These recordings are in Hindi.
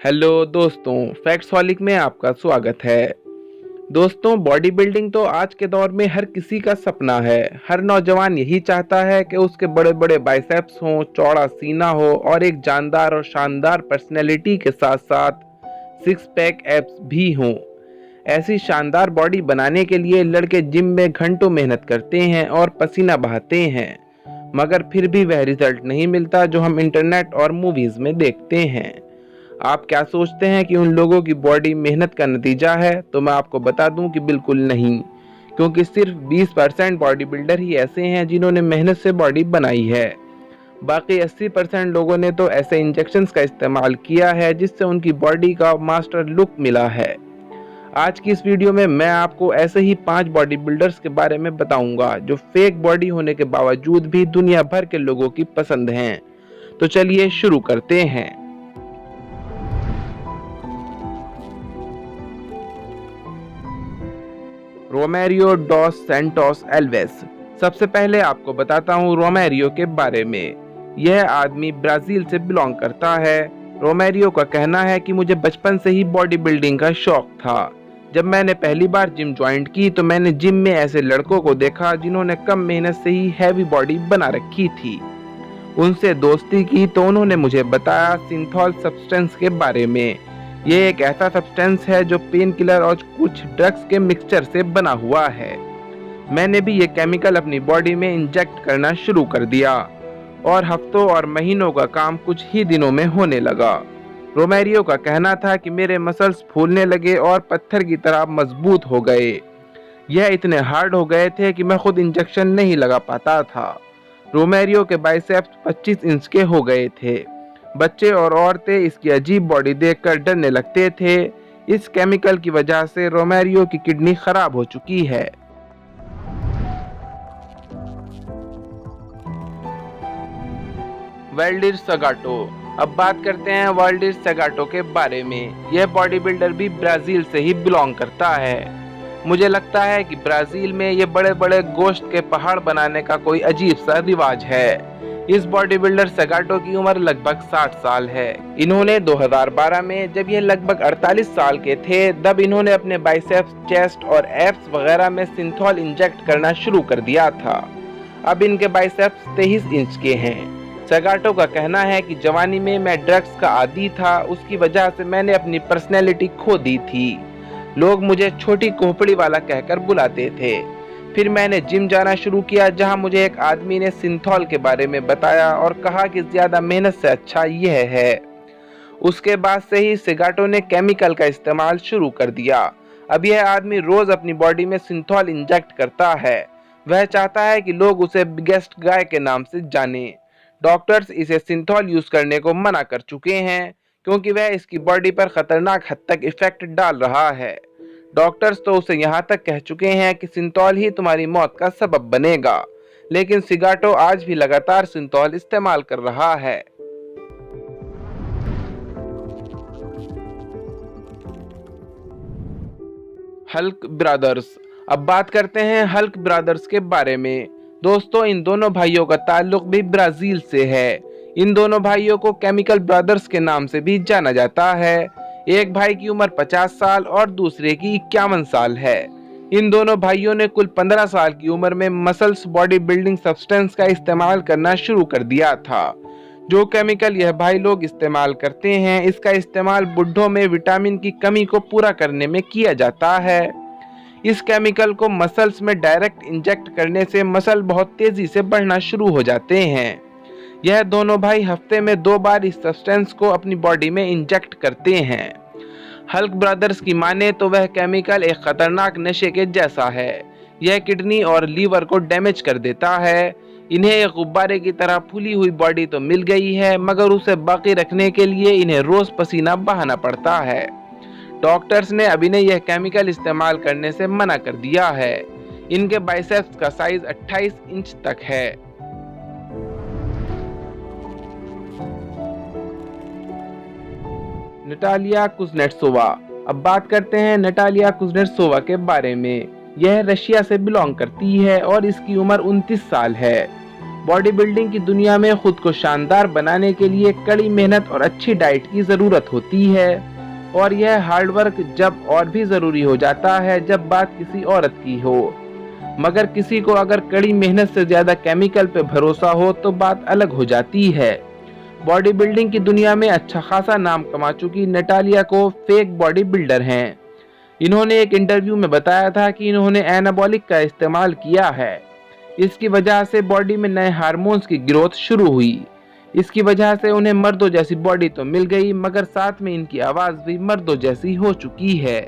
हेलो दोस्तों, फैक्ट्सहॉलिक में आपका स्वागत है। दोस्तों, बॉडी बिल्डिंग तो आज के दौर में हर किसी का सपना है। हर नौजवान यही चाहता है कि उसके बड़े बड़े बाइसेप्स हों, चौड़ा सीना हो और एक जानदार और शानदार पर्सनैलिटी के साथ साथ सिक्स पैक एब्स भी हों। ऐसी शानदार बॉडी बनाने के लिए लड़के जिम में घंटों मेहनत करते हैं और पसीना बहाते हैं, मगर फिर भी वह रिजल्ट नहीं मिलता जो हम इंटरनेट और मूवीज में देखते हैं। आप क्या सोचते हैं कि उन लोगों की बॉडी मेहनत का नतीजा है? तो मैं आपको बता दूं कि बिल्कुल नहीं, क्योंकि सिर्फ 20% बॉडी बिल्डर ही ऐसे हैं जिन्होंने मेहनत से बॉडी बनाई है। बाकी 80% लोगों ने तो ऐसे इंजेक्शंस का इस्तेमाल किया है जिससे उनकी बॉडी का मास्टर लुक मिला है। आज की इस वीडियो में मैं आपको ऐसे ही 5 बॉडी बिल्डर्स के बारे में बताऊंगा जो फेक बॉडी होने के बावजूद भी दुनिया भर के लोगों की पसंद हैं। तो चलिए शुरू करते हैं। Romario dos Santos Alves. सबसे पहले आपको बताता हूँ रोमेरियो के बारे में। यह आदमी ब्राजील से बिलोंग करता है। रोमेरियो का कहना है कि मुझे बचपन से ही बॉडी बिल्डिंग का शौक था। जब मैंने पहली बार जिम ज्वाइन की तो मैंने जिम में ऐसे लड़कों को देखा जिन्होंने कम मेहनत से ही हैवी बॉडी बना रखी थी। उनसे दोस्ती की तो उन्होंने मुझे बताया सिंथॉल सब्सटेंस के बारे में। ये एक ऐसा सब्सटेंस है जो पेन किलर और कुछ ड्रग्स के मिक्सचर से बना हुआ है। मैंने भी ये केमिकल अपनी बॉडी में इंजेक्ट करना शुरू कर दिया और हफ्तों और महीनों का काम कुछ ही दिनों में होने लगा। रोमेरियो का कहना था कि मेरे मसल्स फूलने लगे और पत्थर की तरह मजबूत हो गए। यह इतने हार्ड हो गए थे कि मैं खुद इंजेक्शन नहीं लगा पाता था। रोमेरियो के बाइसेप्स 25 इंच के हो गए थे। बच्चे और औरतें इसकी अजीब बॉडी देखकर डरने लगते थे। इस केमिकल की वजह से रोमेरियो की किडनी खराब हो चुकी है। वाल्डिर सगाटो। अब बात करते हैं वाल्डिर सगाटो के बारे में। यह बॉडी बिल्डर भी ब्राजील से ही बिलोंग करता है। मुझे लगता है कि ब्राजील में ये बड़े बड़े गोश्त के पहाड़ बनाने का कोई अजीब सा रिवाज है। इस बॉडी बिल्डर सगाटो की उम्र लगभग 60 साल है। इन्होंने 2012 में, जब ये लगभग 48 साल के थे, तब इन्होंने अपने बाइसेप्स, चेस्ट और एब्स वगैरह में सिंथॉल इंजेक्ट करना शुरू कर दिया था। अब इनके बाइसेप्स 23 इंच के हैं। सगाटो का कहना है कि जवानी में मैं ड्रग्स का आदी था, उसकी वजह से मैंने अपनी पर्सनैलिटी खो दी थी। लोग मुझे छोटी खोपड़ी वाला कहकर बुलाते थे। फिर मैंने जिम जाना शुरू किया, जहां मुझे एक आदमी ने सिंथॉल के बारे में बताया और कहा कि ज्यादा मेहनत से अच्छा यह है। उसके बाद से ही सगाटो ने केमिकल का इस्तेमाल शुरू कर दिया। अब यह आदमी रोज अपनी बॉडी में सिंथॉल इंजेक्ट करता है। वह चाहता है कि लोग उसे बिगेस्ट गाय के नाम से जाने। डॉक्टर्स इसे सिंथॉल यूज करने को मना कर चुके हैं क्योंकि वह इसकी बॉडी पर खतरनाक हद तक इफेक्ट डाल रहा है। डॉक्टर्स तो उसे यहाँ तक कह चुके हैं कि सिंथॉल ही तुम्हारी मौत का सबब बनेगा, लेकिन सगाटो आज भी लगातार सिंथॉल इस्तेमाल कर रहा है। Hulk brothers. अब बात करते हैं हल्क ब्रदर्स के बारे में। दोस्तों, इन दोनों भाइयों का ताल्लुक भी ब्राजील से है। इन दोनों भाइयों को केमिकल ब्रदर्स के नाम से भी जाना जाता है। एक भाई की उम्र 50 साल और दूसरे की 51 साल है। इन दोनों भाइयों ने कुल 15 साल की उम्र में मसल्स बॉडी बिल्डिंग सब्सटेंस का इस्तेमाल करना शुरू कर दिया था। जो केमिकल यह भाई लोग इस्तेमाल करते हैं, इसका इस्तेमाल बुढ़ों में विटामिन की कमी को पूरा करने में किया जाता है। इस केमिकल को मसल्स में डायरेक्ट इंजेक्ट करने से मसल बहुत तेजी से बढ़ना शुरू हो जाते हैं। यह दोनों भाई हफ्ते में 2 बार इस सब्सटेंस को अपनी बॉडी में इंजेक्ट करते हैं। हल्क ब्रदर्स की माने तो वह केमिकल एक खतरनाक नशे के जैसा है। यह किडनी और लीवर को डैमेज कर देता है। इन्हें एक गुब्बारे की तरह फूली हुई बॉडी तो मिल गई है, मगर उसे बाकी रखने के लिए इन्हें रोज पसीना बहाना पड़ता है। डॉक्टर्स ने अब इन्हें यह केमिकल इस्तेमाल करने से मना कर दिया है। इनके बाइसेप्स का साइज 28 इंच तक है। नटालिया कुज़नेट्सोवा। अब बात करते हैं नटालिया कुज़नेट्सोवा के बारे में। यह रशिया से बिलोंग करती है और इसकी उम्र 29 साल है। बॉडी बिल्डिंग की दुनिया में खुद को शानदार बनाने के लिए कड़ी मेहनत और अच्छी डाइट की ज़रूरत होती है, और यह हार्डवर्क जब और भी ज़रूरी हो जाता है जब बात किसी औरत की हो। मगर किसी को अगर कड़ी मेहनत से ज़्यादा केमिकल पे भरोसा हो तो बात अलग हो जाती है। बॉडी बिल्डिंग की दुनिया में अच्छा खासा नाम कमा चुकी नटालिया को फेक बॉडी बिल्डर हैं। इन्होंने एक इंटरव्यू में बताया था कि इन्होंने एनाबॉलिक का इस्तेमाल किया है। इसकी वजह से बॉडी में नए हार्मोन्स की ग्रोथ शुरू हुई। इसकी वजह से उन्हें मर्दों जैसी बॉडी तो मिल गई, मगर साथ में इनकी आवाज़ भी मर्दों जैसी हो चुकी है।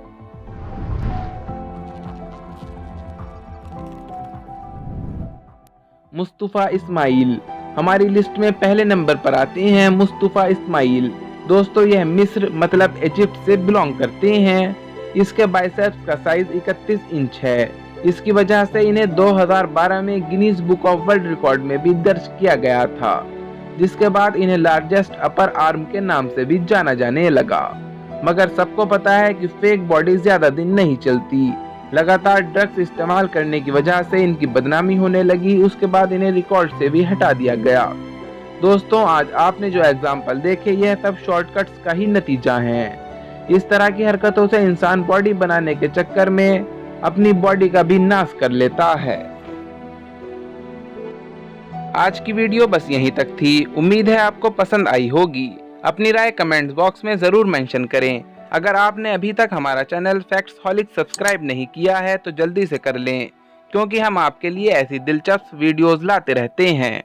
मुस्तफ़ा इस्माइल हमारी लिस्ट में पहले नंबर पर आते हैं। मुस्तफ़ा इस्माइल दोस्तों, यह मिस्र मतलब इजिप्ट से बिलोंग करते हैं। इसके बाइसेप्स का साइज 31 इंच है। इसकी वजह से इन्हें 2012 में Guinness book of world record में भी दर्ज किया गया था, जिसके बाद इन्हें लार्जेस्ट अपर आर्म के नाम से भी जाना जाने लगा। मगर सबको पता है कि फेक बॉडी ज्यादा दिन नहीं चलती। लगातार ड्रग्स इस्तेमाल करने की वजह से इनकी बदनामी होने लगी। उसके बाद इन्हें रिकॉर्ड से भी हटा दिया गया। दोस्तों, आज आपने जो एग्जाम्पल देखे यह सब शॉर्टकट्स का ही नतीजा है। इस तरह की हरकतों से इंसान बॉडी बनाने के चक्कर में अपनी बॉडी का भी नाश कर लेता है। आज की वीडियो बस यहीं तक थी। उम्मीद है आपको पसंद आई होगी। अपनी राय कमेंट्स बॉक्स में ज़रूर मेंशन करें। अगर आपने अभी तक हमारा चैनल फैक्ट्सहॉलिक सब्सक्राइब नहीं किया है तो जल्दी से कर लें, क्योंकि हम आपके लिए ऐसी दिलचस्प वीडियोस लाते रहते हैं।